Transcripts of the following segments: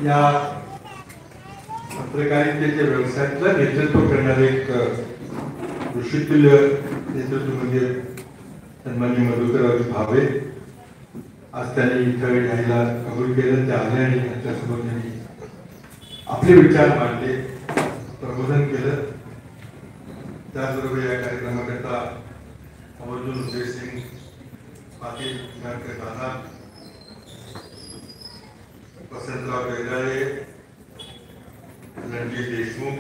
या पत्रकारितेच्या व्यवसायातलं नेतृत्व करणारे एक ऋषितुल्य नेतृत्व म्हणजे सन्माननीय मधुकरराव भावे. आज त्यांनी इथं यायला कबूल केलं, ते आले आणि त्यांच्यासोबत त्यांनी आपले विचार मांडले, प्रबोधन केलं. त्याचबरोबर या कार्यक्रमाकरता आवर्जून उदयसिंग पाटील, दादा, वसंतराव बेगाळे, रणजित देशमुख,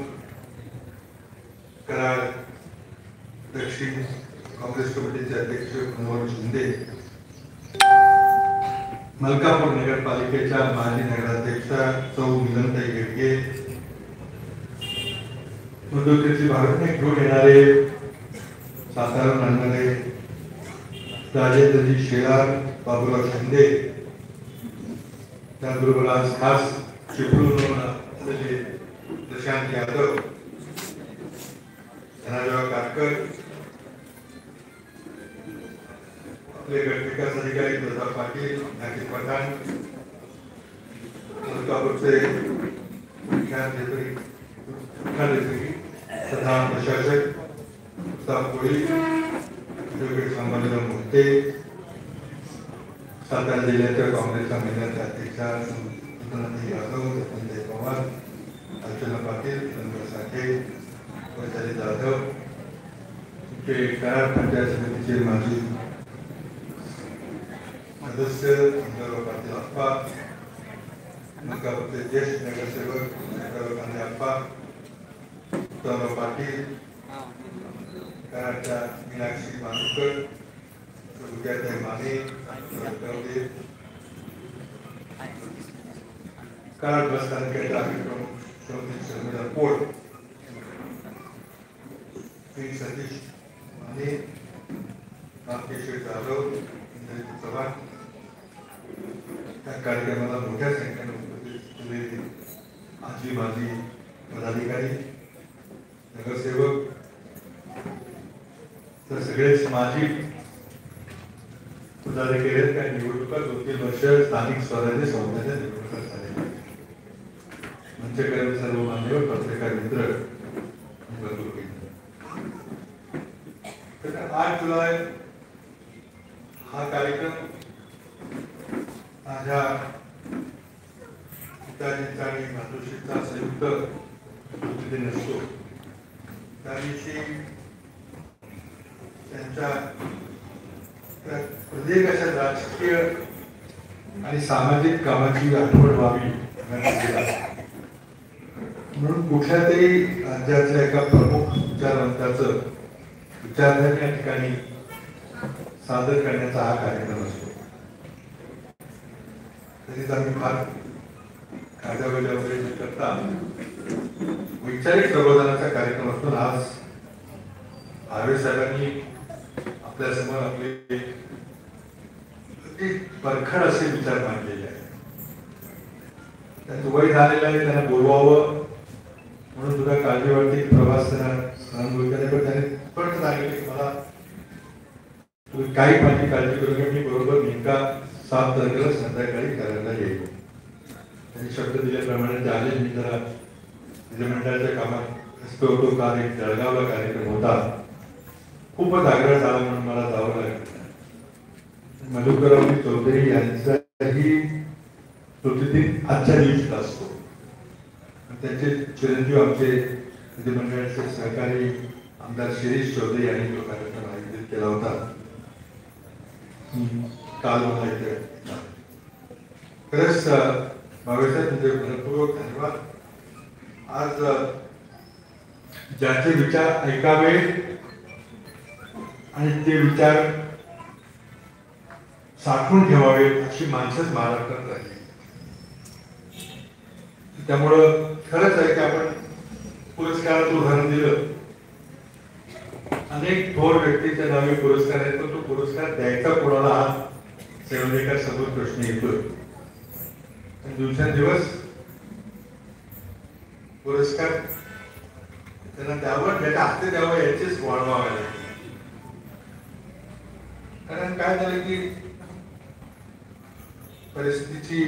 कराड दक्षिण काँग्रेस कमिटीचे अध्यक्ष मनोहर शिंदे, मलकापूर नगरपालिकेच्या माजी नगराध्यक्षा सौ मिलनताई गेडगे, मधुकरची भारतने घेऊन येणारे सातारा आणणारे राजेंद्रजी शेलार, बाबूराव शिंदे, त्याचबरोबर आज खास चिपळूणहून आलेले प्रशांत यादव, धनाजीराव कारकर, आपले गटविकास अधिकारी प्रताप पाटील, नाशिक पठाण, मलकापूरचे तथा प्रशासक कोळी, संबंध मोठे, सातारा जिल्ह्याच्या काँग्रेसच्या महिलांच्या अध्यक्षा यादव, संजय पवार, अर्चना पाटील, चंद्र साठे, वैशाली जाधव, कराड पंचायत समितीचे माजी सदस्य चंद्रराव पाटील अप्पा, मलकापूरचे ज्येष्ठ नगरसेवक कांदे अप्पा, उत्तमराव पाटील, कराडच्या मीनाक्षी मानुकर, विद्यार्थी माने, कराड बस स्थानकाचे ट्रॅफिक प्रमुख श्रीमती शर्मिला पोळ, श्री सतीश माने, रामकेश्वर जाधव, इंद्रजित चव्हाण, त्या कार्यक्रमाला मोठ्या संख्येने उपस्थित आजी माजी पदाधिकारी, नगरसेवक, तर सगळेच माजी पदाधिकारी काही निवडणुका 2-3 वर्ष स्थानिक स्वराज्य संस्थांच्या निवडणुका झालेल्या, मंचकर्मी सर्व मान्यवर पत्रकार मित्र, 8 जुलै हा कार्यक्रम माझ्या पिताजींचा आणि मातोश्रीचा संयुक्त दिन असतो. त्या दिवशी त्यांच्या प्रत्येकाच्या राजकीय आणि सामाजिक कामाची आठवण व्हावी म्हणून कुठल्या तरी राज्यातल्या एका प्रमुख विचारवंताचं विचारधारा या ठिकाणी सादर करण्याचा हा कार्यक्रम असतो. तरीच आम्ही फार काळजावेल्या वगैरे करता वैचारिक प्रबोधनाचा कार्यक्रम असतो. आज भावे साहेबांनी आपल्या समोर आपले परखड असे विचार मांडलेले आहेत. त्यांचं वय झालेलं आहे, त्यांना बोलवावं म्हणून तुला काळजी वाटते, प्रवास त्याने स्पष्ट सांगितले की मला तुम्ही काही माझी काळजी करू नका, मी बरोबर नेमका 7 तारखेला संध्याकाळी करायला येईल. त्यांनी शब्द दिल्याप्रमाणे ते आले. मी जरा विधिमंडळाच्या कामात व्यस्त होतो, काल एक जळगावला कार्यक्रम होता, खूपच आग्रह झाला म्हणून मला जावं लागलं. मधुकरराव चौधरी यांचाही स्मृतिदिन आजच्या दिवशीच असतो. त्यांचे चिरंजीव आमचे विधिमंडळाचे सहकारी आमदार शिरीष चौधरी यांनी तो कार्यक्रम आयोजित केला होता. काल मला इथे खरंच भावेसाहेब तुमचे मनपूर्वक धन्यवाद. आज ज्याचे विचार ऐकावे आणि ते विचार साठवून ठेवावे अशी माणसंच महाराष्ट्रात राहिली. त्यामुळं खरंच आहे की आपण पुरस्काराचं उदाहरण दिलं. अनेक थोर व्यक्तीच्या नावे पुरस्कार आहेत, पण तो पुरस्कार द्यायचा कोणाला हा सेवलेकर समोर प्रश्न येतोय. दिवसेंदिवस पुरस्कार त्यांना द्यावं, त्याच्या हाते द्यावं याचीच वाढवावे लागते. कारण काय झालं की परिस्थितीची